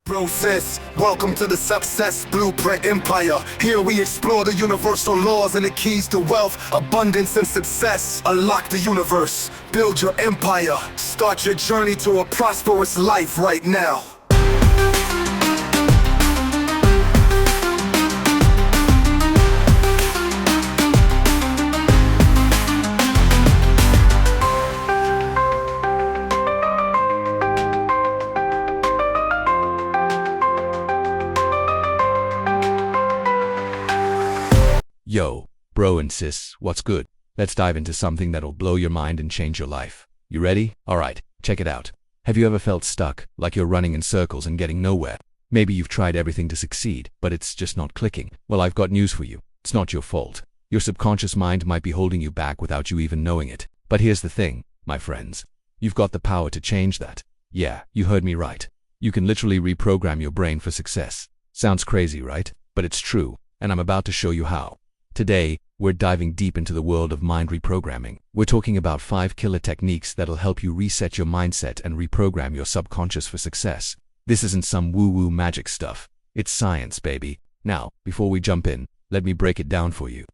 Bro sis, welcome to the Success Blueprint Empire. Here we explore the universal laws and the keys to wealth, abundance, and success. Unlock the universe, build your empire, start your journey to a prosperous life right now. Yo, bro and sis, what's good? Let's dive into something that'll blow your mind and change your life. You ready? Alright, check it out. Have you ever felt stuck, like you're running in circles and getting nowhere? Maybe you've tried everything to succeed, but it's just not clicking. Well, I've got news for you. It's not your fault. Your subconscious mind might be holding you back without you even knowing it. But here's the thing, my friends. You've got the power to change that. Yeah, you heard me right. You can literally reprogram your brain for success. Sounds crazy, right? But it's true, and I'm about to show you how. Today, we're diving deep into the world of mind reprogramming. We're talking about 5 killer techniques that'll help you reset your mindset and reprogram your subconscious for success. This isn't some woo-woo magic stuff. It's science, baby. Now, before we jump in, let me break it down for you.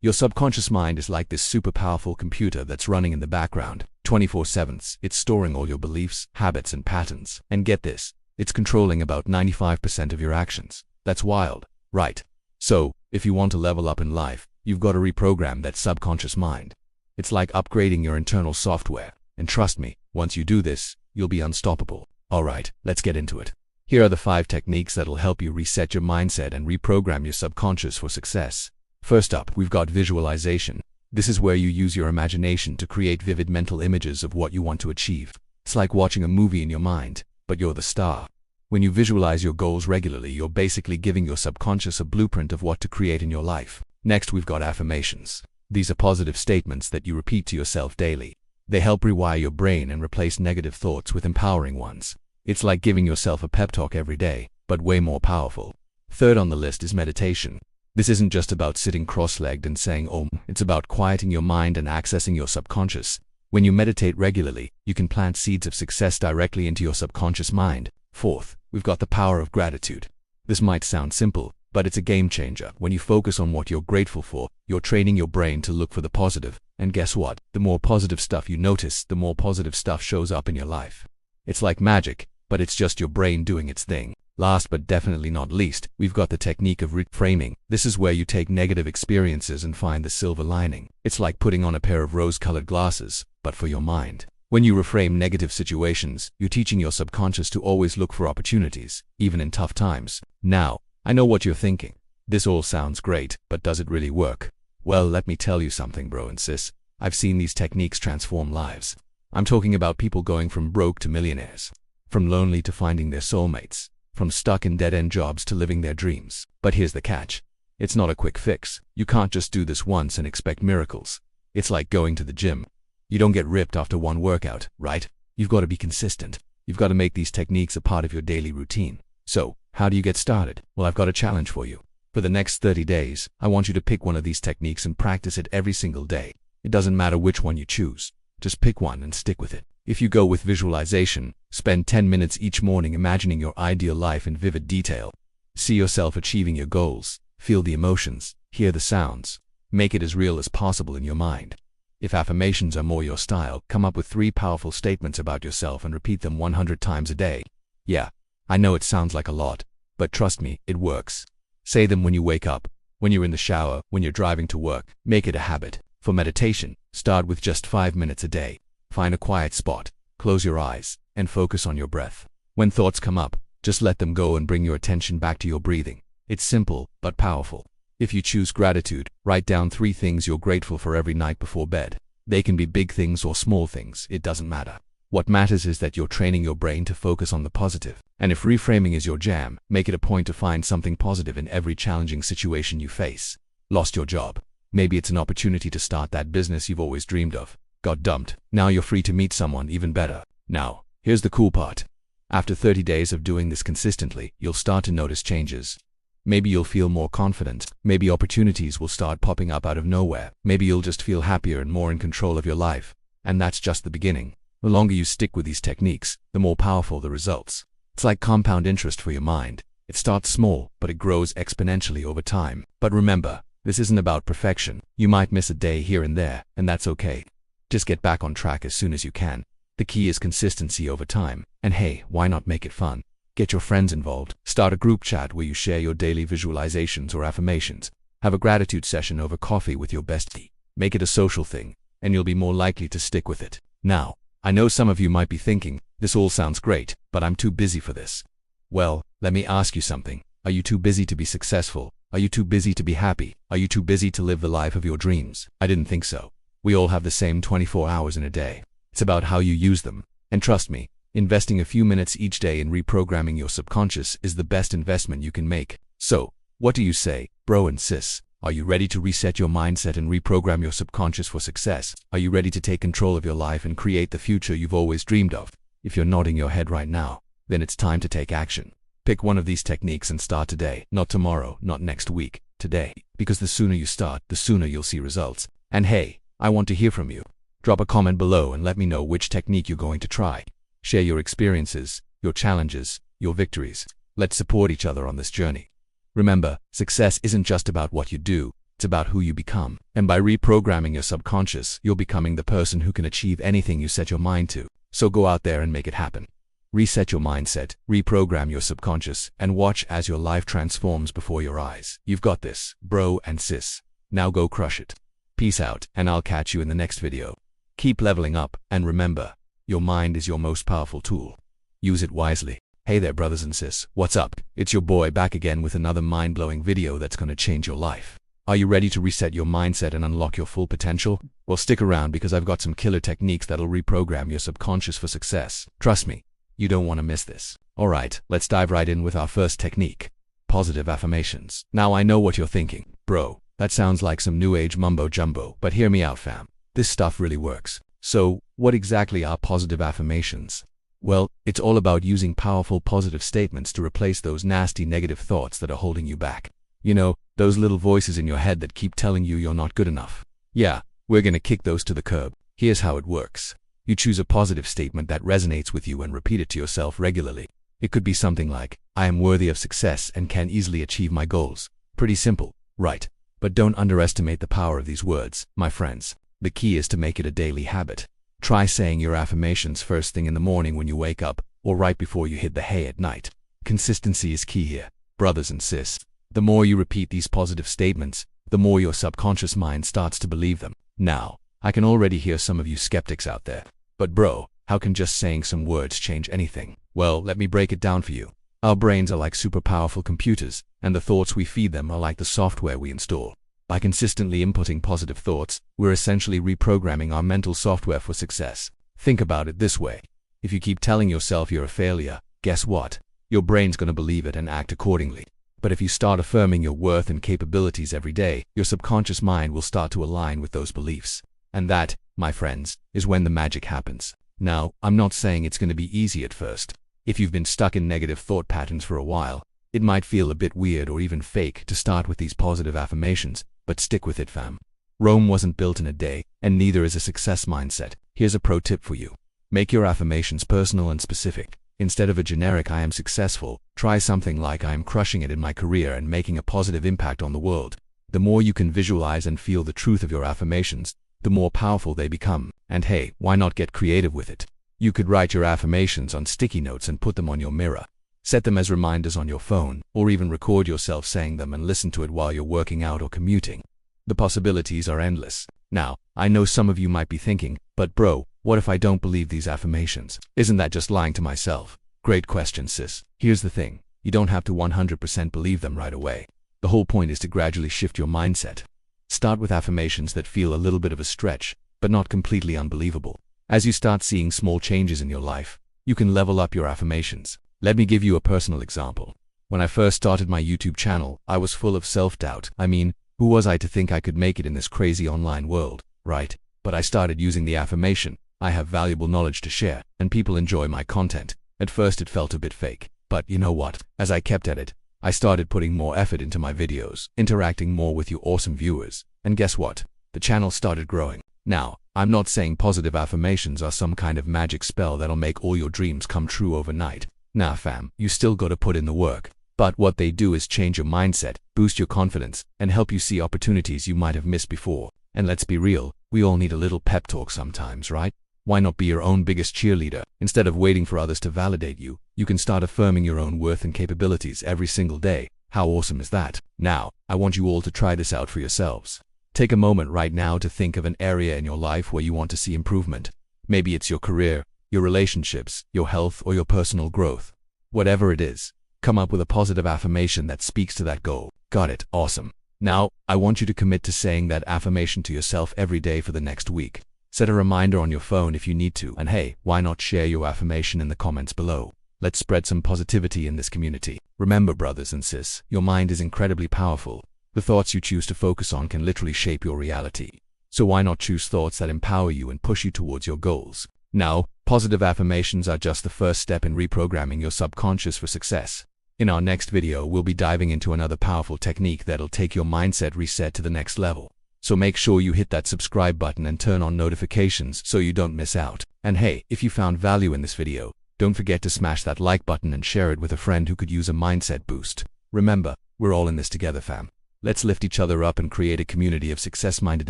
Your subconscious mind is like this super powerful computer that's running in the background, 24/7. It's storing all your beliefs, habits, and patterns. And get this, it's controlling about 95% of your actions. That's wild, right? So, if you want to level up in life, you've got to reprogram that subconscious mind. It's like upgrading your internal software. And trust me, once you do this, you'll be unstoppable. Alright, let's get into it. Here are the 5 techniques that'll help you reset your mindset and reprogram your subconscious for success. First up, we've got visualization. This is where you use your imagination to create vivid mental images of what you want to achieve. It's like watching a movie in your mind, but you're the star. When you visualize your goals regularly, you're basically giving your subconscious a blueprint of what to create in your life. Next, we've got affirmations. These are positive statements that you repeat to yourself daily. They help rewire your brain and replace negative thoughts with empowering ones. It's like giving yourself a pep talk every day, but way more powerful. Third on the list is meditation. This isn't just about sitting cross-legged and saying Om. It's about quieting your mind and accessing your subconscious. When you meditate regularly, you can plant seeds of success directly into your subconscious mind. Fourth, we've got the power of gratitude. This might sound simple, but it's a game changer. When you focus on what you're grateful for, you're training your brain to look for the positive. And guess what? The more positive stuff you notice, the more positive stuff shows up in your life. It's like magic, but it's just your brain doing its thing. Last but definitely not least, we've got the technique of reframing. This is where you take negative experiences and find the silver lining. It's like putting on a pair of rose-colored glasses, but for your mind. When you reframe negative situations, you're teaching your subconscious to always look for opportunities, even in tough times. Now, I know what you're thinking. This all sounds great, but does it really work? Well, let me tell you something, bro and sis. I've seen these techniques transform lives. I'm talking about people going from broke to millionaires, from lonely to finding their soulmates, from stuck in dead-end jobs to living their dreams. But here's the catch. It's not a quick fix. You can't just do this once and expect miracles. It's like going to the gym. You don't get ripped after one workout, right? You've got to be consistent. You've got to make these techniques a part of your daily routine. So, how do you get started? Well, I've got a challenge for you. For the next 30 days, I want you to pick one of these techniques and practice it every single day. It doesn't matter which one you choose. Just pick one and stick with it. If you go with visualization, spend 10 minutes each morning imagining your ideal life in vivid detail. See yourself achieving your goals. Feel the emotions. Hear the sounds. Make it as real as possible in your mind. If affirmations are more your style, come up with 3 powerful statements about yourself and repeat them 100 times a day. Yeah, I know it sounds like a lot, but trust me, it works. Say them when you wake up, when you're in the shower, when you're driving to work. Make it a habit. For meditation, start with just 5 minutes a day. Find a quiet spot, close your eyes, and focus on your breath. When thoughts come up, just let them go and bring your attention back to your breathing. It's simple, but powerful. If you choose gratitude, write down 3 things you're grateful for every night before bed. They can be big things or small things, it doesn't matter. What matters is that you're training your brain to focus on the positive. And if reframing is your jam, make it a point to find something positive in every challenging situation you face. Lost your job. Maybe it's an opportunity to start that business you've always dreamed of. Got dumped. Now you're free to meet someone even better. Now, here's the cool part. After 30 days of doing this consistently, you'll start to notice changes. Maybe you'll feel more confident. Maybe opportunities will start popping up out of nowhere. Maybe you'll just feel happier and more in control of your life. And that's just the beginning. The longer you stick with these techniques, the more powerful the results. It's like compound interest for your mind. It starts small, but it grows exponentially over time. But remember, this isn't about perfection. You might miss a day here and there, and that's okay. Just get back on track as soon as you can. The key is consistency over time. And hey, why not make it fun? Get your friends involved. Start a group chat where you share your daily visualizations or affirmations. Have a gratitude session over coffee with your bestie. Make it a social thing, and you'll be more likely to stick with it. Now, I know some of you might be thinking, this all sounds great, but I'm too busy for this. Well, let me ask you something. Are you too busy to be successful? Are you too busy to be happy? Are you too busy to live the life of your dreams? I didn't think so. We all have the same 24 hours in a day. It's about how you use them. And trust me, investing a few minutes each day in reprogramming your subconscious is the best investment you can make. So, what do you say, bro and sis? Are you ready to reset your mindset and reprogram your subconscious for success? Are you ready to take control of your life and create the future you've always dreamed of? If you're nodding your head right now, then it's time to take action. Pick one of these techniques and start today, not tomorrow, not next week, today. Because the sooner you start, the sooner you'll see results. And hey, I want to hear from you. Drop a comment below and let me know which technique you're going to try. Share your experiences, your challenges, your victories. Let's support each other on this journey. Remember, success isn't just about what you do, it's about who you become. And by reprogramming your subconscious, you're becoming the person who can achieve anything you set your mind to. So go out there and make it happen. Reset your mindset, reprogram your subconscious, and watch as your life transforms before your eyes. You've got this, bro and sis. Now go crush it. Peace out, and I'll catch you in the next video. Keep leveling up, and remember, your mind is your most powerful tool. Use it wisely. Hey there, brothers and sis, what's up? It's your boy back again with another mind-blowing video that's gonna change your life. Are you ready to reset your mindset and unlock your full potential? Well, stick around because I've got some killer techniques that'll reprogram your subconscious for success. Trust me, you don't want to miss this. Alright, let's dive right in with our first technique. Positive affirmations. Now I know what you're thinking. Bro, that sounds like some new age mumbo-jumbo, but hear me out, fam. This stuff really works. So, what exactly are positive affirmations? Well, it's all about using powerful positive statements to replace those nasty negative thoughts that are holding you back. You know, those little voices in your head that keep telling you you're not good enough. Yeah, we're gonna kick those to the curb. Here's how it works. You choose a positive statement that resonates with you and repeat it to yourself regularly. It could be something like, I am worthy of success and can easily achieve my goals. Pretty simple, right? But don't underestimate the power of these words, my friends. The key is to make it a daily habit. Try saying your affirmations first thing in the morning when you wake up, or right before you hit the hay at night. Consistency is key here, brothers and sis. The more you repeat these positive statements, the more your subconscious mind starts to believe them. Now, I can already hear some of you skeptics out there. But bro, how can just saying some words change anything? Well, let me break it down for you. Our brains are like super powerful computers, and the thoughts we feed them are like the software we install. By consistently inputting positive thoughts, we're essentially reprogramming our mental software for success. Think about it this way. If you keep telling yourself you're a failure, guess what? Your brain's gonna believe it and act accordingly. But if you start affirming your worth and capabilities every day, your subconscious mind will start to align with those beliefs. And that, my friends, is when the magic happens. Now, I'm not saying it's going to be easy at first. If you've been stuck in negative thought patterns for a while, it might feel a bit weird or even fake to start with these positive affirmations, but stick with it, fam. Rome wasn't built in a day, and neither is a success mindset. Here's a pro tip for you. Make your affirmations personal and specific. Instead of a generic I am successful, try something like I am crushing it in my career and making a positive impact on the world. The more you can visualize and feel the truth of your affirmations, the more powerful they become. And hey, why not get creative with it? You could write your affirmations on sticky notes and put them on your mirror. Set them as reminders on your phone, or even record yourself saying them and listen to it while you're working out or commuting. The possibilities are endless. Now, I know some of you might be thinking, but bro, what if I don't believe these affirmations? Isn't that just lying to myself? Great question, sis. Here's the thing. You don't have to 100% believe them right away. The whole point is to gradually shift your mindset. Start with affirmations that feel a little bit of a stretch, but not completely unbelievable. As you start seeing small changes in your life, you can level up your affirmations. Let me give you a personal example. When I first started my YouTube channel, I was full of self-doubt. I mean, who was I to think I could make it in this crazy online world, right? But I started using the affirmation, I have valuable knowledge to share, and people enjoy my content. At first it felt a bit fake, but you know what? As I kept at it, I started putting more effort into my videos, interacting more with you awesome viewers, and guess what? The channel started growing. Now, I'm not saying positive affirmations are some kind of magic spell that'll make all your dreams come true overnight. Nah fam, you still gotta put in the work. But what they do is change your mindset, boost your confidence, and help you see opportunities you might have missed before. And let's be real, we all need a little pep talk sometimes, right? Why not be your own biggest cheerleader? Instead of waiting for others to validate you, you can start affirming your own worth and capabilities every single day. How awesome is that? Now, I want you all to try this out for yourselves. Take a moment right now to think of an area in your life where you want to see improvement. Maybe it's your career, your relationships, your health, or your personal growth. Whatever it is, come up with a positive affirmation that speaks to that goal. Got it? Awesome. Now, I want you to commit to saying that affirmation to yourself every day for the next week. Set a reminder on your phone if you need to, and hey, why not share your affirmation in the comments below? Let's spread some positivity in this community. Remember, brothers and sis, your mind is incredibly powerful. The thoughts you choose to focus on can literally shape your reality. So why not choose thoughts that empower you and push you towards your goals? Now, positive affirmations are just the first step in reprogramming your subconscious for success. In our next video, we'll be diving into another powerful technique that'll take your mindset reset to the next level. So make sure you hit that subscribe button and turn on notifications so you don't miss out. And hey, if you found value in this video, don't forget to smash that like button and share it with a friend who could use a mindset boost. Remember, we're all in this together, fam. Let's lift each other up and create a community of success-minded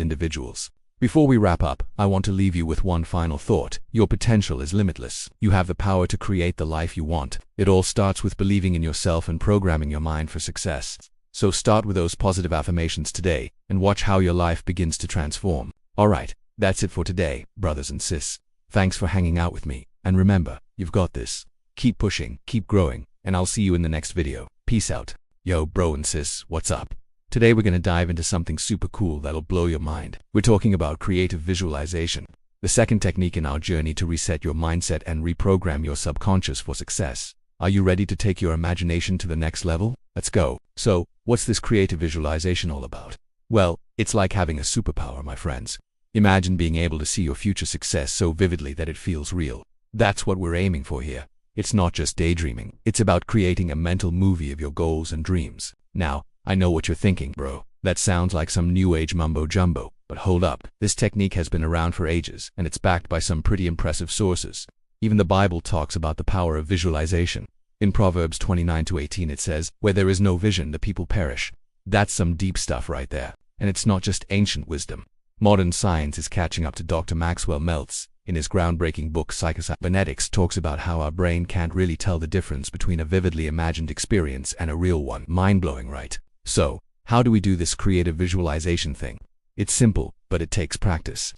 individuals. Before we wrap up, I want to leave you with one final thought. Your potential is limitless. You have the power to create the life you want. It all starts with believing in yourself and programming your mind for success. So start with those positive affirmations today and watch how your life begins to transform. Alright, that's it for today, brothers and sis. Thanks for hanging out with me. And remember, you've got this. Keep pushing, keep growing, and I'll see you in the next video. Peace out. Yo, bro and sis, what's up? Today we're gonna dive into something super cool that'll blow your mind. We're talking about creative visualization, the second technique in our journey to reset your mindset and reprogram your subconscious for success. Are you ready to take your imagination to the next level? Let's go. So, what's this creative visualization all about? Well, it's like having a superpower, my friends. Imagine being able to see your future success so vividly that it feels real. That's what we're aiming for here. It's not just daydreaming. It's about creating a mental movie of your goals and dreams. Now, I know what you're thinking, bro. That sounds like some new age mumbo-jumbo. But hold up. This technique has been around for ages, and it's backed by some pretty impressive sources. Even the Bible talks about the power of visualization. In Proverbs 29-18 it says, "Where there is no vision, the people perish." That's some deep stuff right there. And it's not just ancient wisdom. Modern science is catching up to Dr. Maxwell Meltz. In his groundbreaking book Psychocybernetics talks about how our brain can't really tell the difference between a vividly imagined experience and a real one. Mind-blowing, right? So, how do we do this creative visualization thing? It's simple, but it takes practice.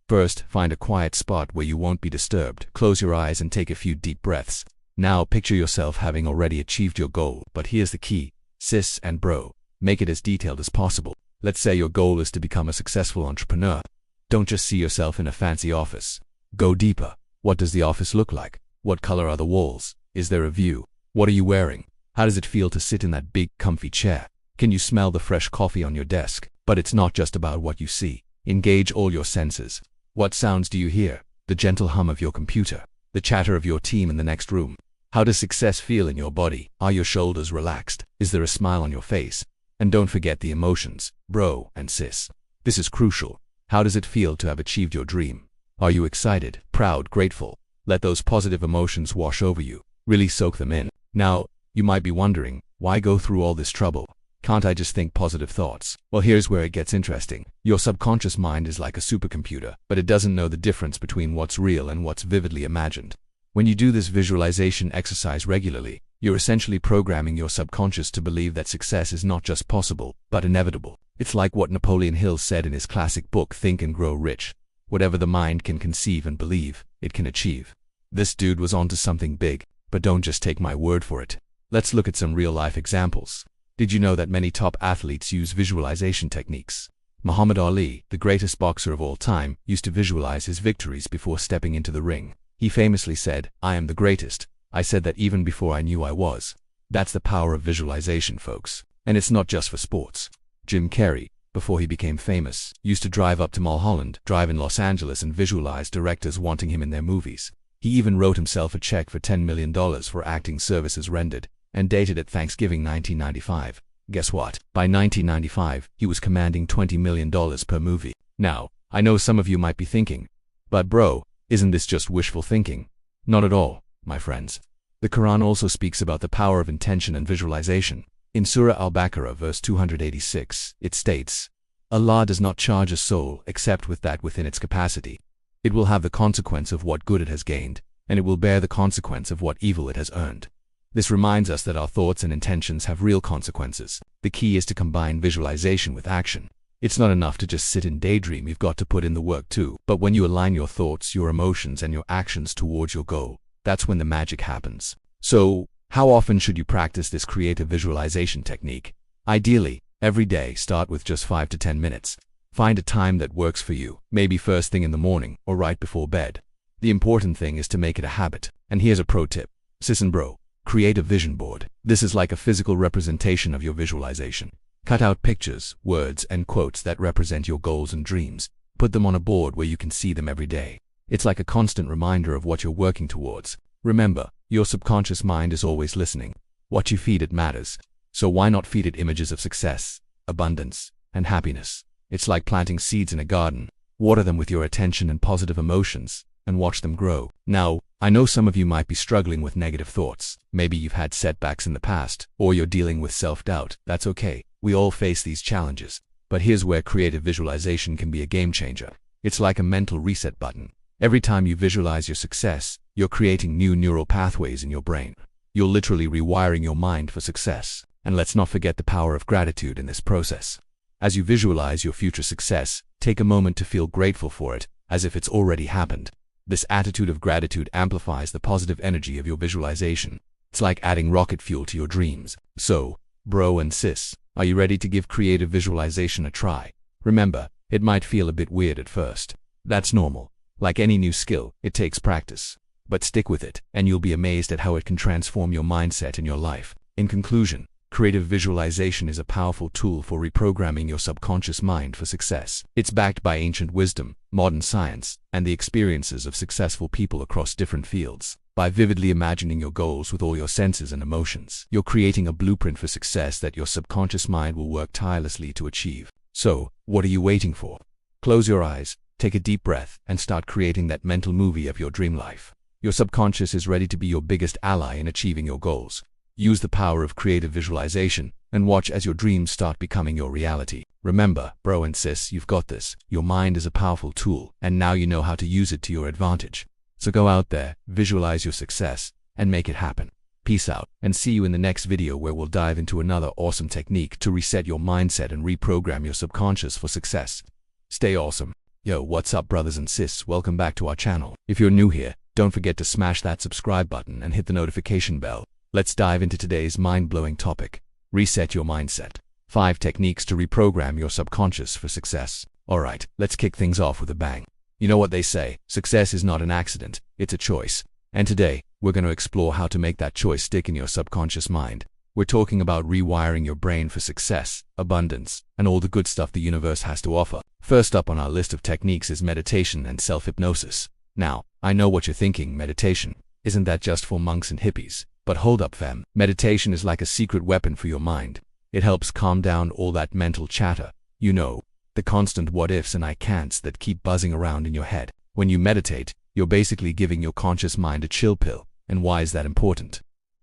First, find a quiet spot where you won't be disturbed. Close your eyes and take a few deep breaths. Now picture yourself having already achieved your goal. But here's the key, sis and bro. Make it as detailed as possible. Let's say your goal is to become a successful entrepreneur. Don't just see yourself in a fancy office. Go deeper. What does the office look like? What color are the walls? Is there a view? What are you wearing? How does it feel to sit in that big, comfy chair? Can you smell the fresh coffee on your desk? But it's not just about what you see. Engage all your senses. What sounds do you hear? The gentle hum of your computer. The chatter of your team in the next room. How does success feel in your body? Are your shoulders relaxed? Is there a smile on your face? And don't forget the emotions, bro and sis. This is crucial. How does it feel to have achieved your dream? Are you excited, proud, grateful? Let those positive emotions wash over you. Really soak them in. Now, you might be wondering, why go through all this trouble? Can't I just think positive thoughts? Well, here's where it gets interesting. Your subconscious mind is like a supercomputer, but it doesn't know the difference between what's real and what's vividly imagined. When you do this visualization exercise regularly, you're essentially programming your subconscious to believe that success is not just possible, but inevitable. It's like what Napoleon Hill said in his classic book, Think and Grow Rich. Whatever the mind can conceive and believe, it can achieve. This dude was onto something big, but don't just take my word for it. Let's look at some real-life examples. Did you know that many top athletes use visualization techniques? Muhammad Ali, the greatest boxer of all time, used to visualize his victories before stepping into the ring. He famously said, "I am the greatest. I said that even before I knew I was." That's the power of visualization, folks. And it's not just for sports. Jim Carrey, before he became famous, used to drive up to Mulholland Drive in Los Angeles and visualize directors wanting him in their movies. He even wrote himself a check for $10 million for acting services rendered, and dated it Thanksgiving 1995. Guess what? By 1995, he was commanding $20 million per movie. Now, I know some of you might be thinking, but bro, isn't this just wishful thinking? Not at all, my friends. The Quran also speaks about the power of intention and visualization. In Surah Al-Baqarah, verse 286, it states, Allah does not charge a soul except with that within its capacity. It will have the consequence of what good it has gained, and it will bear the consequence of what evil it has earned. This reminds us that our thoughts and intentions have real consequences. The key is to combine visualization with action. It's not enough to just sit and daydream, you've got to put in the work too. But when you align your thoughts, your emotions, and your actions towards your goal, that's when the magic happens. So, how often should you practice this creative visualization technique? Ideally, every day. Start with just 5 to 10 minutes. Find a time that works for you, maybe first thing in the morning or right before bed. The important thing is to make it a habit. And here's a pro tip. Sis and bro, create a vision board. This is like a physical representation of your visualization. Cut out pictures, words, and quotes that represent your goals and dreams. Put them on a board where you can see them every day. It's like a constant reminder of what you're working towards. Remember, your subconscious mind is always listening. What you feed it matters. So why not feed it images of success, abundance, and happiness? It's like planting seeds in a garden. Water them with your attention and positive emotions, and watch them grow. Now, I know some of you might be struggling with negative thoughts. Maybe you've had setbacks in the past, or you're dealing with self-doubt. That's okay. We all face these challenges. But here's where creative visualization can be a game changer. It's like a mental reset button. Every time you visualize your success, you're creating new neural pathways in your brain. You're literally rewiring your mind for success. And let's not forget the power of gratitude in this process. As you visualize your future success, take a moment to feel grateful for it, as if it's already happened. This attitude of gratitude amplifies the positive energy of your visualization. It's like adding rocket fuel to your dreams. So, bro and sis, are you ready to give creative visualization a try? Remember, it might feel a bit weird at first. That's normal. Like any new skill, it takes practice. But stick with it, and you'll be amazed at how it can transform your mindset and your life. In conclusion, creative visualization is a powerful tool for reprogramming your subconscious mind for success. It's backed by ancient wisdom, modern science, and the experiences of successful people across different fields. By vividly imagining your goals with all your senses and emotions, you're creating a blueprint for success that your subconscious mind will work tirelessly to achieve. So, what are you waiting for? Close your eyes, take a deep breath, and start creating that mental movie of your dream life. Your subconscious is ready to be your biggest ally in achieving your goals. Use the power of creative visualization, and watch as your dreams start becoming your reality. Remember, bro and sis, you've got this. Your mind is a powerful tool, and now you know how to use it to your advantage. So go out there, visualize your success, and make it happen. Peace out, and see you in the next video where we'll dive into another awesome technique to reset your mindset and reprogram your subconscious for success. Stay awesome. Yo, what's up, brothers and sis? Welcome back to our channel. If you're new here, don't forget to smash that subscribe button and hit the notification bell. Let's dive into today's mind-blowing topic. Reset your mindset. 5 techniques to reprogram your subconscious for success. Alright, let's kick things off with a bang. You know what they say, success is not an accident, it's a choice. And today, we're going to explore how to make that choice stick in your subconscious mind. We're talking about rewiring your brain for success, abundance, and all the good stuff the universe has to offer. First up on our list of techniques is meditation and self-hypnosis. Now, I know what you're thinking, meditation. Isn't that just for monks and hippies? But hold up, fam. Meditation is like a secret weapon for your mind. It helps calm down all that mental chatter. You know, the constant what-ifs and I can'ts that keep buzzing around in your head. When you meditate, you're basically giving your conscious mind a chill pill. And why is that important?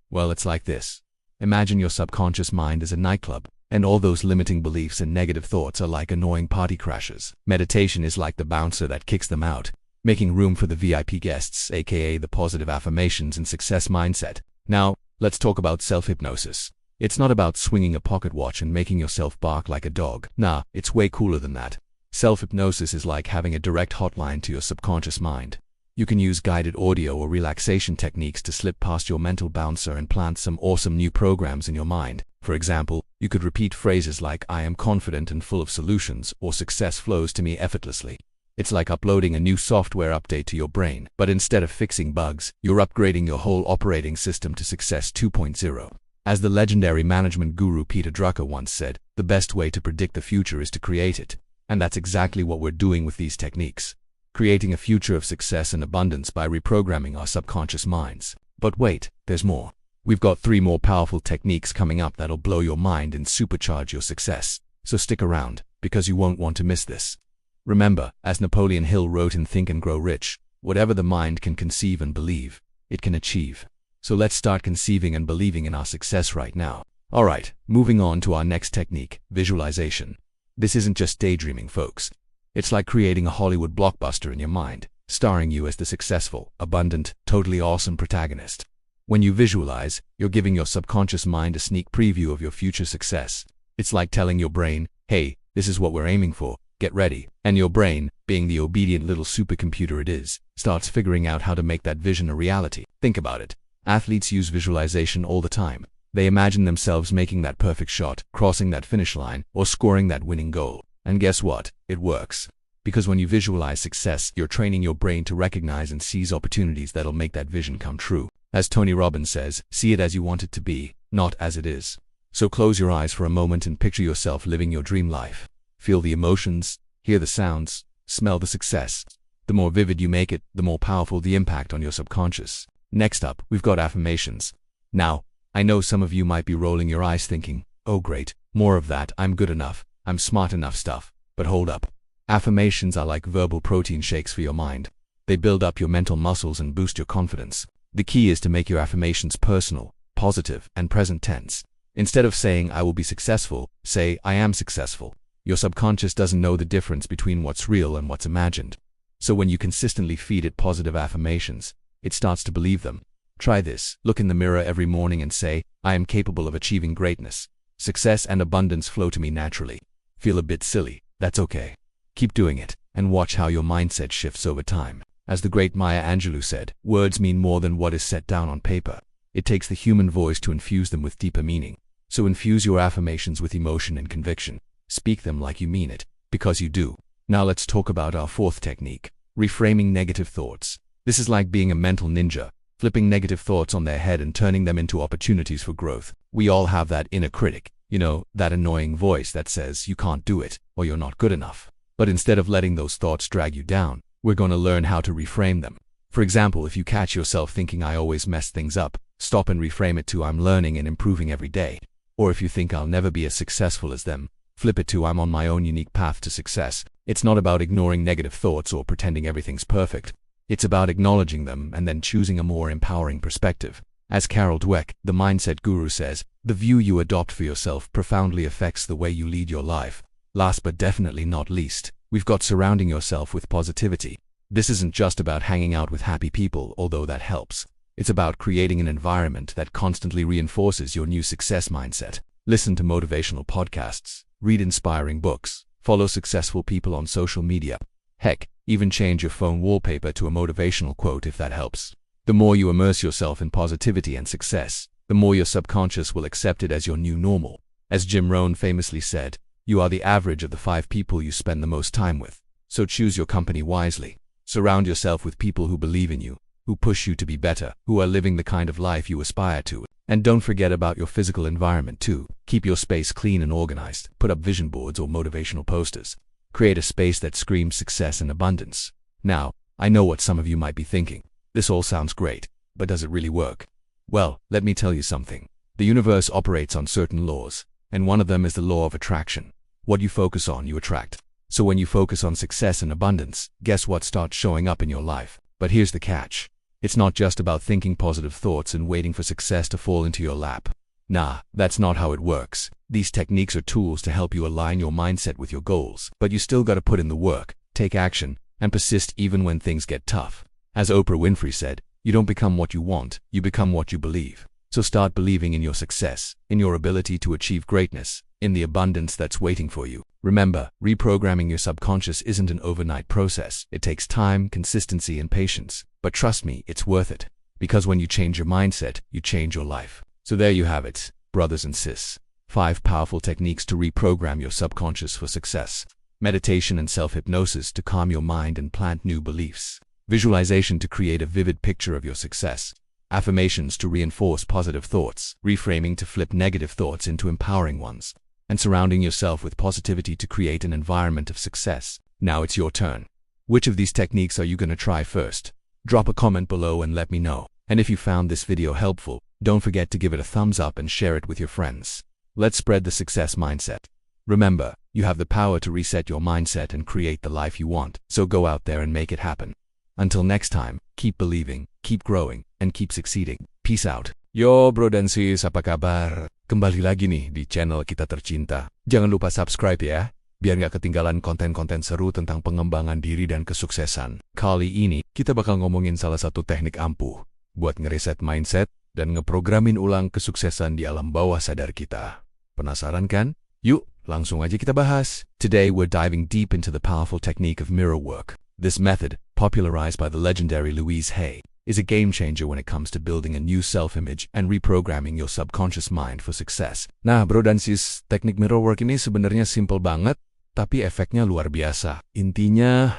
Well, it's like this. Imagine your subconscious mind as a nightclub, and all those limiting beliefs and negative thoughts are like annoying party crashers. Meditation is like the bouncer that kicks them out, making room for the VIP guests, aka the positive affirmations and success mindset. Now, let's talk about self-hypnosis. It's not about swinging a pocket watch and making yourself bark like a dog. Nah, it's way cooler than that. Self-hypnosis is like having a direct hotline to your subconscious mind. You can use guided audio or relaxation techniques to slip past your mental bouncer and plant some awesome new programs in your mind. For example, you could repeat phrases like I am confident and full of solutions, or success flows to me effortlessly. It's like uploading a new software update to your brain, but instead of fixing bugs, you're upgrading your whole operating system to Success 2.0. As the legendary management guru Peter Drucker once said, the best way to predict the future is to create it. And that's exactly what we're doing with these techniques. Creating a future of success and abundance by reprogramming our subconscious minds. But wait, there's more. We've got 3 more powerful techniques coming up that'll blow your mind and supercharge your success. So stick around, because you won't want to miss this. Remember, as Napoleon Hill wrote in Think and Grow Rich, whatever the mind can conceive and believe, it can achieve. So let's start conceiving and believing in our success right now. Alright, moving on to our next technique, visualization. This isn't just daydreaming, folks. It's like creating a Hollywood blockbuster in your mind, starring you as the successful, abundant, totally awesome protagonist. When you visualize, you're giving your subconscious mind a sneak preview of your future success. It's like telling your brain, hey, this is what we're aiming for, get ready. And your brain, being the obedient little supercomputer it is, starts figuring out how to make that vision a reality. Think about it. Athletes use visualization all the time. They imagine themselves making that perfect shot, crossing that finish line, or scoring that winning goal. And guess what? It works. Because when you visualize success, you're training your brain to recognize and seize opportunities that'll make that vision come true. As Tony Robbins says, see it as you want it to be, not as it is. So close your eyes for a moment and picture yourself living your dream life. Feel the emotions, hear the sounds, smell the success. The more vivid you make it, the more powerful the impact on your subconscious. Next up, we've got affirmations. Now, I know some of you might be rolling your eyes thinking, oh great, more of that, I'm good enough, I'm smart enough stuff. But hold up. Affirmations are like verbal protein shakes for your mind. They build up your mental muscles and boost your confidence. The key is to make your affirmations personal, positive, and present tense. Instead of saying, I will be successful, say, I am successful. Your subconscious doesn't know the difference between what's real and what's imagined. So when you consistently feed it positive affirmations, it starts to believe them. Try this. Look in the mirror every morning and say, I am capable of achieving greatness. Success and abundance flow to me naturally. Feel a bit silly. That's okay. Keep doing it, and watch how your mindset shifts over time. As the great Maya Angelou said, words mean more than what is set down on paper. It takes the human voice to infuse them with deeper meaning. So infuse your affirmations with emotion and conviction. Speak them like you mean it, because you do. Now let's talk about our fourth technique, reframing negative thoughts. This is like being a mental ninja, flipping negative thoughts on their head and turning them into opportunities for growth. We all have that inner critic, that annoying voice that says you can't do it, or you're not good enough. But instead of letting those thoughts drag you down, we're going to learn how to reframe them. For example, if you catch yourself thinking I always mess things up, stop and reframe it to I'm learning and improving every day. Or if you think I'll never be as successful as them, flip it to I'm on my own unique path to success. It's not about ignoring negative thoughts or pretending everything's perfect. It's about acknowledging them and then choosing a more empowering perspective. As Carol Dweck, the mindset guru, says, the view you adopt for yourself profoundly affects the way you lead your life. Last but definitely not least, we've got surrounding yourself with positivity. This isn't just about hanging out with happy people, although that helps. It's about creating an environment that constantly reinforces your new success mindset. Listen to motivational podcasts, read inspiring books, follow successful people on social media. Heck, even change your phone wallpaper to a motivational quote if that helps. The more you immerse yourself in positivity and success, the more your subconscious will accept it as your new normal. As Jim Rohn famously said, you are the average of the 5 people you spend the most time with. So choose your company wisely. Surround yourself with people who believe in you, who push you to be better, who are living the kind of life you aspire to. And don't forget about your physical environment too. Keep your space clean and organized. Put up vision boards or motivational posters. Create a space that screams success and abundance. Now, I know what some of you might be thinking. This all sounds great, but does it really work? Well, let me tell you something. The universe operates on certain laws, and one of them is the law of attraction. What you focus on, you attract. So when you focus on success and abundance, guess what starts showing up in your life? But here's the catch. It's not just about thinking positive thoughts and waiting for success to fall into your lap. Nah, that's not how it works. These techniques are tools to help you align your mindset with your goals, but you still gotta put in the work, take action, and persist even when things get tough. As Oprah Winfrey said, you don't become what you want, you become what you believe. So start believing in your success, in your ability to achieve greatness, in the abundance that's waiting for you. Remember, reprogramming your subconscious isn't an overnight process. It takes time, consistency, and patience. But trust me, it's worth it. Because when you change your mindset, you change your life. So there you have it, brothers and sis. 5 powerful techniques to reprogram your subconscious for success. Meditation and self-hypnosis to calm your mind and plant new beliefs. Visualization to create a vivid picture of your success. Affirmations to reinforce positive thoughts. Reframing to flip negative thoughts into empowering ones. And surrounding yourself with positivity to create an environment of success. Now it's your turn. Which of these techniques are you going to try first? Drop a comment below and let me know. And if you found this video helpful, don't forget to give it a thumbs up and share it with your friends. Let's spread the success mindset. Remember, you have the power to reset your mindset and create the life you want, so go out there and make it happen. Until next time, keep believing, keep growing, and keep succeeding. Peace out. Yo bro dan sis, apa kabar? Kembali lagi nih di channel kita tercinta. Jangan lupa subscribe ya, biar nggak ketinggalan konten-konten seru tentang pengembangan diri dan kesuksesan. Kali ini, kita bakal ngomongin salah satu teknik ampuh buat ngereset mindset dan ngeprogramin ulang kesuksesan di alam bawah sadar kita. Penasaran kan? Yuk, langsung aja kita bahas. Today we're diving deep into the powerful technique of mirror work. This method, popularized by the legendary Louise Hay, is a game changer when it comes to building a new self-image and reprogramming your subconscious mind for success. Nah bro dan sis, teknik mirror work ini sebenarnya simple banget, tapi efeknya luar biasa. Intinya,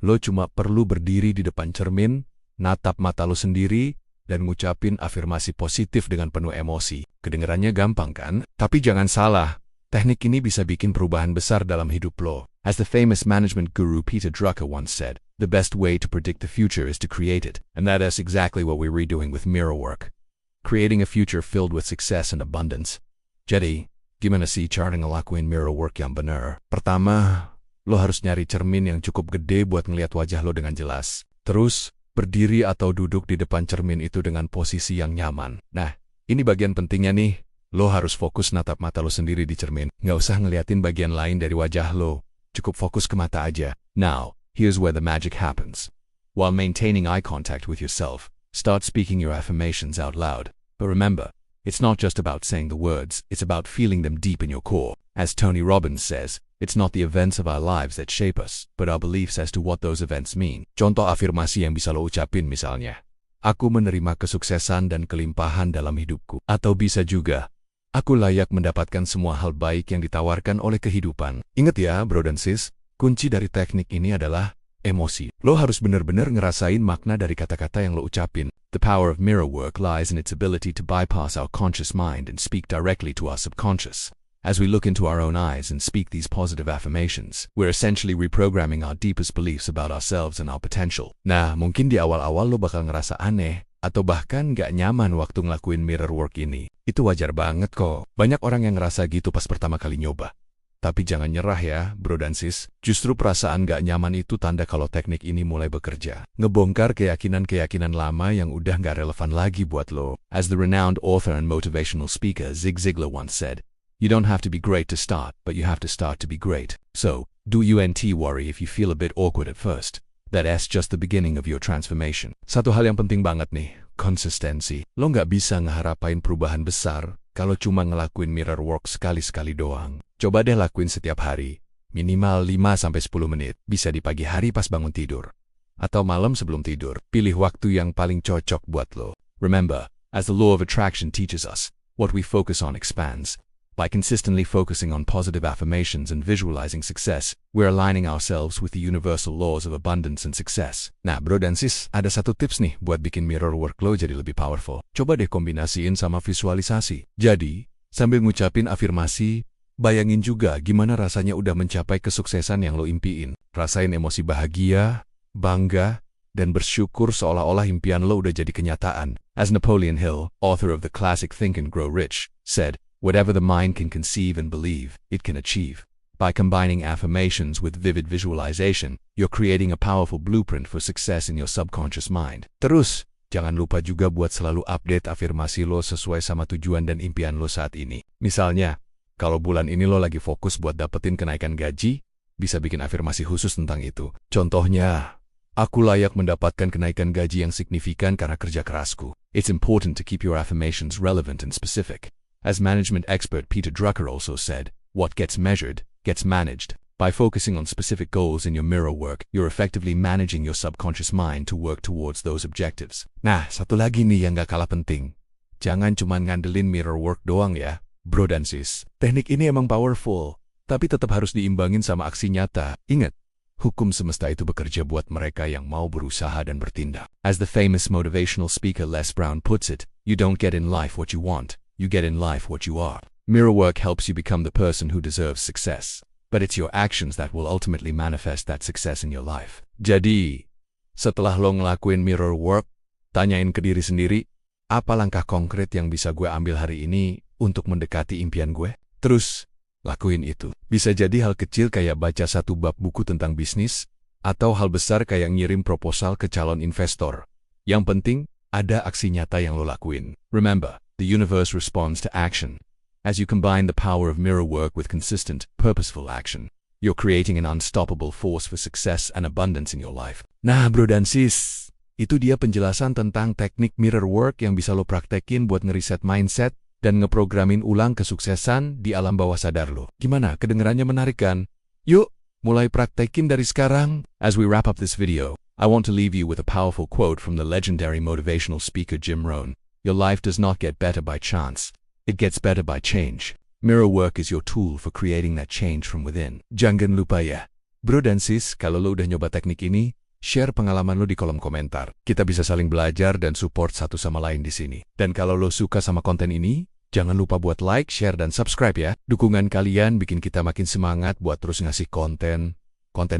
lo cuma perlu berdiri di depan cermin, natap mata lo sendiri, dan ngucapin afirmasi positif dengan penuh emosi. Kedengerannya gampang kan? Tapi jangan salah, teknik ini bisa bikin perubahan besar dalam hidup lo. As the famous management guru Peter Drucker once said, the best way to predict the future is to create it. And that is exactly what we're redoing with mirror work. Creating a future filled with success and abundance. Jadi, gimana sih cara ngelakuin mirror work yang benar? Pertama, lo harus nyari cermin yang cukup gede buat ngeliat wajah lo dengan jelas. Terus, berdiri atau duduk di depan cermin itu dengan posisi yang nyaman. Nah, ini bagian pentingnya nih. Lo harus fokus natap mata lo sendiri di cermin. Nggak usah ngeliatin bagian lain dari wajah lo. Cukup fokus ke mata aja. Now, here's where the magic happens. While maintaining eye contact with yourself, start speaking your affirmations out loud. But remember, it's not just about saying the words, it's about feeling them deep in your core. As Tony Robbins says, it's not the events of our lives that shape us, but our beliefs as to what those events mean. Contoh afirmasi yang bisa lo ucapin misalnya, aku menerima kesuksesan dan kelimpahan dalam hidupku. Atau bisa juga, aku layak mendapatkan semua hal baik yang ditawarkan oleh kehidupan. Ingat ya, bro dan sis, kunci dari teknik ini adalah emosi. Lo harus benar-benar ngerasain makna dari kata-kata yang lo ucapin. The power of mirror work lies in its ability to bypass our conscious mind and speak directly to our subconscious. As we look into our own eyes and speak these positive affirmations, we're essentially reprogramming our deepest beliefs about ourselves and our potential. Nah, mungkin di awal-awal lo bakal ngerasa aneh, atau bahkan gak nyaman waktu ngelakuin mirror work ini. Itu wajar banget kok. Banyak orang yang ngerasa gitu pas pertama kali nyoba. Tapi jangan nyerah ya, bro dan sis. Justru perasaan gak nyaman itu tanda kalau teknik ini mulai bekerja. Ngebongkar keyakinan-keyakinan lama yang udah gak relevan lagi buat lo. As the renowned author and motivational speaker Zig Ziglar once said, you don't have to be great to start, but you have to start to be great. So, don't worry if you feel a bit awkward at first. That's just the beginning of your transformation. Satu hal yang penting banget nih, konsistensi. Lo nggak bisa ngeharapain perubahan besar kalau cuma ngelakuin mirror work sekali-sekali doang. Coba deh lakuin setiap hari, minimal 5-10 menit. Bisa di pagi hari pas bangun tidur. Atau malam sebelum tidur. Pilih waktu yang paling cocok buat lo. Remember, as the law of attraction teaches us, what we focus on expands. By consistently focusing on positive affirmations and visualizing success, we're aligning ourselves with the universal laws of abundance and success. Nah bro dan sis, ada satu tips nih buat bikin mirror work lo jadi lebih powerful. Coba deh kombinasiin sama visualisasi. Jadi, sambil ngucapin afirmasi, bayangin juga gimana rasanya udah mencapai kesuksesan yang lo impiin. Rasain emosi bahagia, bangga, dan bersyukur seolah-olah impian lo udah jadi kenyataan. As Napoleon Hill, author of the classic Think and Grow Rich, said, whatever the mind can conceive and believe, it can achieve. By combining affirmations with vivid visualization, you're creating a powerful blueprint for success in your subconscious mind. Terus, jangan lupa juga buat selalu update afirmasi lo sesuai sama tujuan dan impian lo saat ini. Misalnya, kalau bulan ini lo lagi fokus buat dapetin kenaikan gaji, bisa bikin afirmasi khusus tentang itu. Contohnya, aku layak mendapatkan kenaikan gaji yang signifikan karena kerja kerasku. It's important to keep your affirmations relevant and specific. As management expert Peter Drucker also said, what gets measured, gets managed. By focusing on specific goals in your mirror work, you're effectively managing your subconscious mind to work towards those objectives. Nah, satu lagi nih yang gak kalah penting. Jangan cuma ngandelin mirror work doang ya, bro dan sis. Teknik ini emang powerful, tapi tetap harus diimbangin sama aksi nyata. Ingat, hukum semesta itu bekerja buat mereka yang mau berusaha dan bertindak. As the famous motivational speaker Les Brown puts it, you don't get in life what you want. You get in life what you are. Mirror work helps you become the person who deserves success. But it's your actions that will ultimately manifest that success in your life. Jadi, setelah lo ngelakuin mirror work, tanyain ke diri sendiri, apa langkah konkret yang bisa gue ambil hari ini untuk mendekati impian gue? Terus, lakuin itu. Bisa jadi hal kecil kayak baca satu bab buku tentang bisnis, atau hal besar kayak ngirim proposal ke calon investor. Yang penting, Ada aksi nyata yang lo lakuin. Remember, the universe responds to action. As you combine the power of mirror work with consistent, purposeful action, you're creating an unstoppable force for success and abundance in your life. Nah bro dan sis, itu dia penjelasan tentang teknik mirror work yang bisa lo praktekin buat ngeriset mindset dan ngeprogramin ulang kesuksesan di alam bawah sadar lo. Gimana, kedengerannya menarik kan? Yuk, mulai praktekin dari sekarang. As we wrap up this video, I want to leave you with a powerful quote from the legendary motivational speaker Jim Rohn. Your life does not get better by chance. It gets better by change. Mirror work is your tool for creating that change from within. Jangan lupa ya, bro dan sis, kalau lo udah nyoba teknik ini, share pengalaman lo di kolom komentar. Kita bisa saling belajar dan support satu sama lain di sini. Dan kalau lo suka sama konten ini, jangan lupa buat like, share, dan subscribe ya. Dukungan kalian bikin kita makin semangat buat terus ngasih konten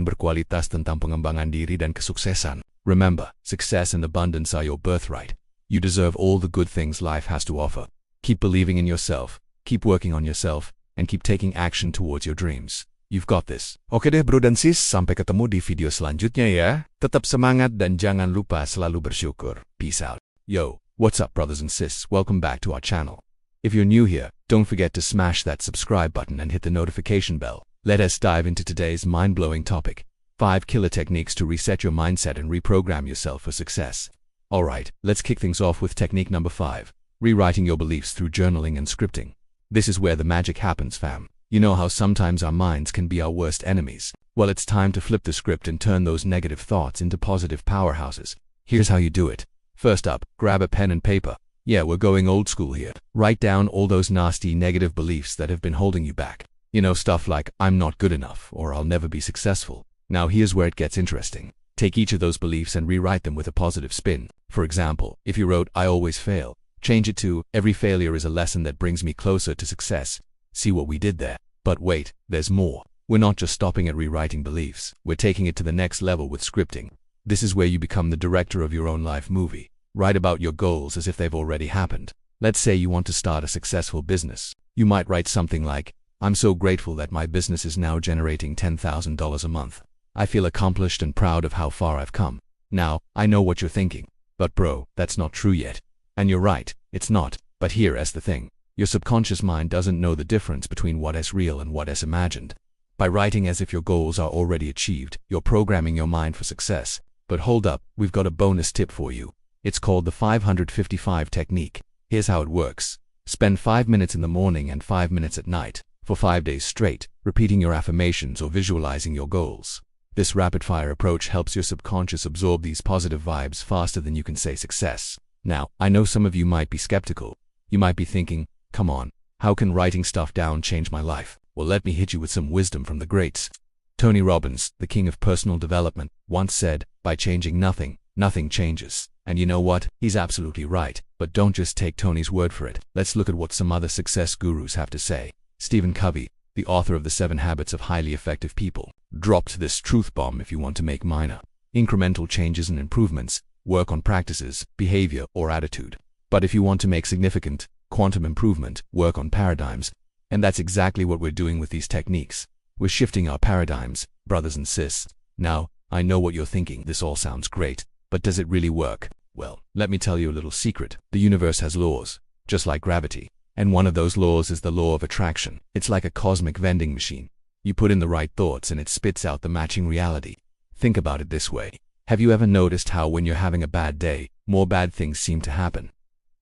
berkualitas tentang pengembangan diri dan kesuksesan. Remember, success and abundance are your birthright. You deserve all the good things life has to offer. Keep believing in yourself, keep working on yourself, and keep taking action towards your dreams. You've got this. Oke deh bro dan sis, sampai ketemu di video selanjutnya ya. Tetap semangat dan jangan lupa selalu bersyukur. Peace out. Yo, what's up brothers and sis? Welcome back to our channel. If you're new here, don't forget to smash that subscribe button and hit the notification bell. Let us dive into today's mind-blowing topic. 5 killer techniques to reset your mindset and reprogram yourself for success. Alright, let's kick things off with technique number 5. Rewriting your beliefs through journaling and scripting. This is where the magic happens, fam. You know how sometimes our minds can be our worst enemies? Well, it's time to flip the script and turn those negative thoughts into positive powerhouses. Here's how you do it. First up, grab a pen and paper. Yeah, we're going old school here. Write down all those nasty negative beliefs that have been holding you back. You know, stuff like, I'm not good enough, or I'll never be successful. Now here's where it gets interesting. Take each of those beliefs and rewrite them with a positive spin. For example, if you wrote, I always fail, change it to, every failure is a lesson that brings me closer to success. See what we did there? But wait, there's more. We're not just stopping at rewriting beliefs. We're taking it to the next level with scripting. This is where you become the director of your own life movie. Write about your goals as if they've already happened. Let's say you want to start a successful business. You might write something like, I'm so grateful that my business is now generating $10,000 a month. I feel accomplished and proud of how far I've come. Now, I know what you're thinking. But bro, that's not true yet. And you're right, it's not. But here's the thing. Your subconscious mind doesn't know the difference between what is real and what is imagined. By writing as if your goals are already achieved, you're programming your mind for success. But hold up, we've got a bonus tip for you. It's called the 555 technique. Here's how it works. Spend 5 minutes in the morning and 5 minutes at night, for 5 days straight, repeating your affirmations or visualizing your goals. This rapid-fire approach helps your subconscious absorb these positive vibes faster than you can say success. Now, I know some of you might be skeptical. You might be thinking, come on, how can writing stuff down change my life? Well, let me hit you with some wisdom from the greats. Tony Robbins, the king of personal development, once said, by changing nothing, nothing changes. And you know what? He's absolutely right. But don't just take Tony's word for it. Let's look at what some other success gurus have to say. Stephen Covey, the author of The 7 Habits of Highly Effective People, dropped this truth bomb: if you want to make minor, incremental changes and improvements, work on practices, behavior, or attitude. But if you want to make significant, quantum improvement, work on paradigms. And that's exactly what we're doing with these techniques. We're shifting our paradigms, brothers and sis. Now, I know what you're thinking. This all sounds great, but does it really work? Well, let me tell you a little secret. The universe has laws, just like gravity. And one of those laws is the law of attraction. It's like a cosmic vending machine. You put in the right thoughts and it spits out the matching reality. Think about it this way. Have you ever noticed how when you're having a bad day, more bad things seem to happen?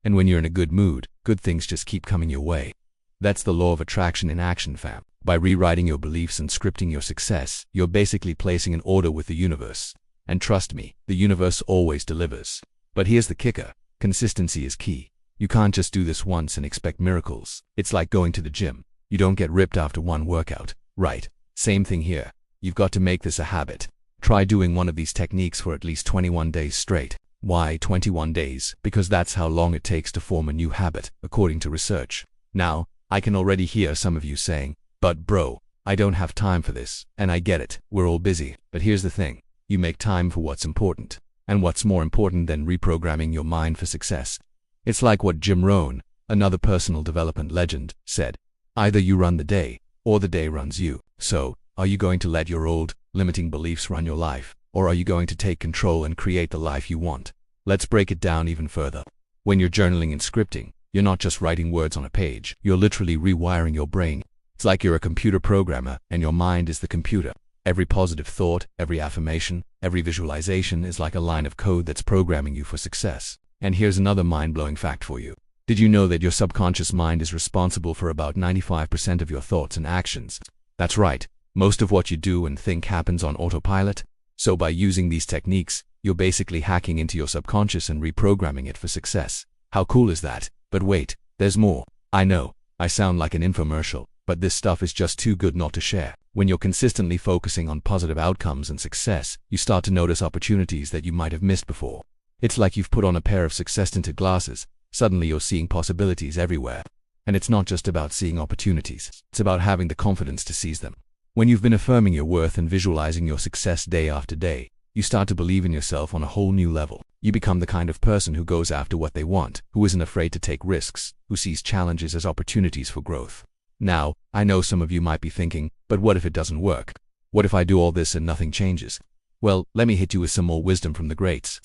And when you're in a good mood, good things just keep coming your way. That's the law of attraction in action, fam. By rewriting your beliefs and scripting your success, you're basically placing an order with the universe. And trust me, the universe always delivers. But here's the kicker. Consistency is key. You can't just do this once and expect miracles. It's like going to the gym. You don't get ripped after one workout. Right. Same thing here. You've got to make this a habit. Try doing one of these techniques for at least 21 days straight. Why 21 days? Because that's how long it takes to form a new habit, according to research. Now, I can already hear some of you saying, but bro, I don't have time for this. And I get it. We're all busy. But here's the thing. You make time for what's important. And what's more important than reprogramming your mind for success? It's like what Jim Rohn, another personal development legend, said. Either you run the day, or the day runs you. So, are you going to let your old, limiting beliefs run your life? Or are you going to take control and create the life you want? Let's break it down even further. When you're journaling and scripting, you're not just writing words on a page, you're literally rewiring your brain. It's like you're a computer programmer and your mind is the computer. Every positive thought, every affirmation, every visualization is like a line of code that's programming you for success. And here's another mind-blowing fact for you. Did you know that your subconscious mind is responsible for about 95% of your thoughts and actions? That's right. Most of what you do and think happens on autopilot. So by using these techniques, you're basically hacking into your subconscious and reprogramming it for success. How cool is that? But wait, there's more. I know, I sound like an infomercial, but this stuff is just too good not to share. When you're consistently focusing on positive outcomes and success, you start to notice opportunities that you might have missed before. It's like you've put on a pair of success-tinted glasses. Suddenly you're seeing possibilities everywhere. And it's not just about seeing opportunities. It's about having the confidence to seize them. When you've been affirming your worth and visualizing your success day after day, you start to believe in yourself on a whole new level. You become the kind of person who goes after what they want, who isn't afraid to take risks, who sees challenges as opportunities for growth. Now, I know some of you might be thinking, but what if it doesn't work? What if I do all this and nothing changes? Well, let me hit you with some more wisdom from the greats.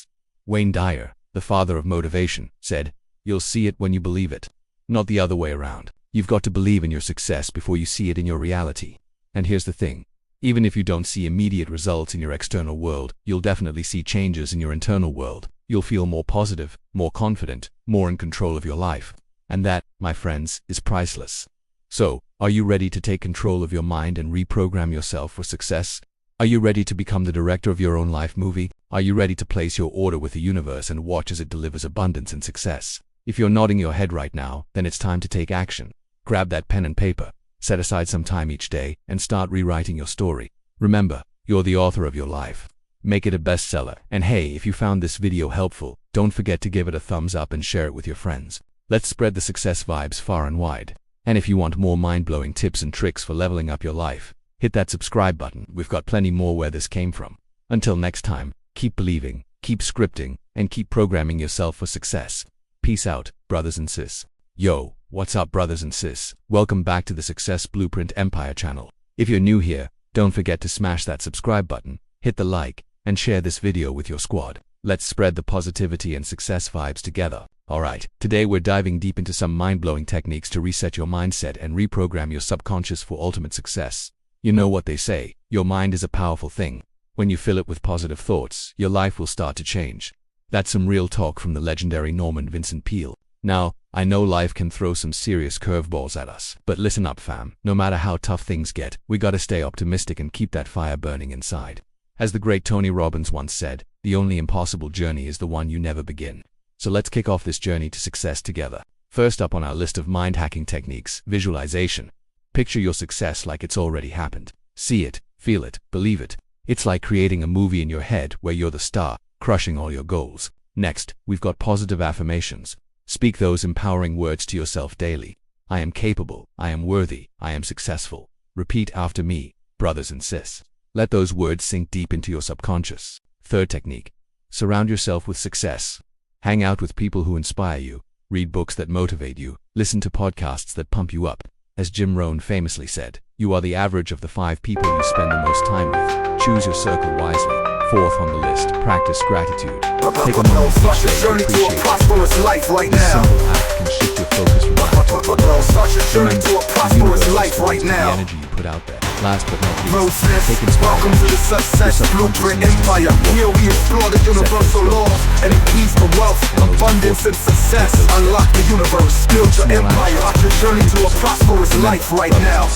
Wayne Dyer, the father of motivation, said, "You'll see it when you believe it." Not the other way around. You've got to believe in your success before you see it in your reality. And here's the thing. Even if you don't see immediate results in your external world, you'll definitely see changes in your internal world. You'll feel more positive, more confident, more in control of your life. And that, my friends, is priceless. So, are you ready to take control of your mind and reprogram yourself for success? Are you ready to become the director of your own life movie? Are you ready to place your order with the universe and watch as it delivers abundance and success? If you're nodding your head right now, then it's time to take action. Grab that pen and paper, set aside some time each day, and start rewriting your story. Remember, you're the author of your life. Make it a bestseller. And hey, if you found this video helpful, don't forget to give it a thumbs up and share it with your friends. Let's spread the success vibes far and wide. And if you want more mind-blowing tips and tricks for leveling up your life, hit that subscribe button. We've got plenty more where this came from. Until next time, keep believing, keep scripting, and keep programming yourself for success. Peace out, brothers and sis. Yo, what's up, brothers and sis? Welcome back to the Success Blueprint Empire channel. If you're new here, don't forget to smash that subscribe button, hit the like, and share this video with your squad. Let's spread the positivity and success vibes together. Alright, today we're diving deep into some mind-blowing techniques to reset your mindset and reprogram your subconscious for ultimate success. You know what they say, your mind is a powerful thing. When you fill it with positive thoughts, your life will start to change. That's some real talk from the legendary Norman Vincent Peale. Now, I know life can throw some serious curveballs at us, but listen up, fam. No matter how tough things get, we gotta stay optimistic and keep that fire burning inside. As the great Tony Robbins once said, the only impossible journey is the one you never begin. So let's kick off this journey to success together. First up on our list of mind-hacking techniques, visualization. Picture your success like it's already happened. See it, feel it, believe it. It's like creating a movie in your head where you're the star, crushing all your goals. Next, we've got positive affirmations. Speak those empowering words to yourself daily. I am capable, I am worthy, I am successful. Repeat after me, brothers and sis. Let those words sink deep into your subconscious. Third technique. Surround yourself with success. Hang out with people who inspire you. Read books that motivate you. Listen to podcasts that pump you up. As Jim Rohn famously said, you are the average of the 5 people you spend the most time with. Choose your circle wisely. Fourth on the list, practice gratitude. Take a moment each day to appreciate it. This simple act can shift your focus from life to growth. Remember, the universe responds to the energy you put out there. Last but not least, take inspiration. Welcome to the Success Blueprint Empire. Here we explore the universal laws and the keys to wealth, abundance, and success. Unlock the universe, build your empire. On your journey to a prosperous life right now.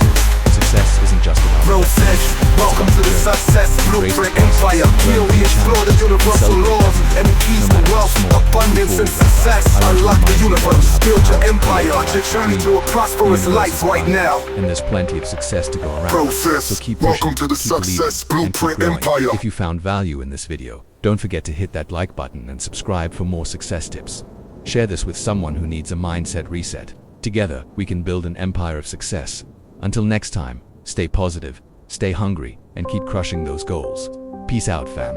Success isn't just about welcome to the Success Blueprint Empire. Here we explore the universal laws and the keys to wealth, abundance, and success. Unlock the universe, build your empire. On your journey to a prosperous life right now. And there's plenty of success to go around. So keep pushing, welcome to the keep Success believing, and keep Blueprint growing. Empire. If you found value in this video, don't forget to hit that like button and subscribe for more success tips. Share this with someone who needs a mindset reset. Together, we can build an empire of success. Until next time, stay positive, stay hungry, and keep crushing those goals. Peace out, fam.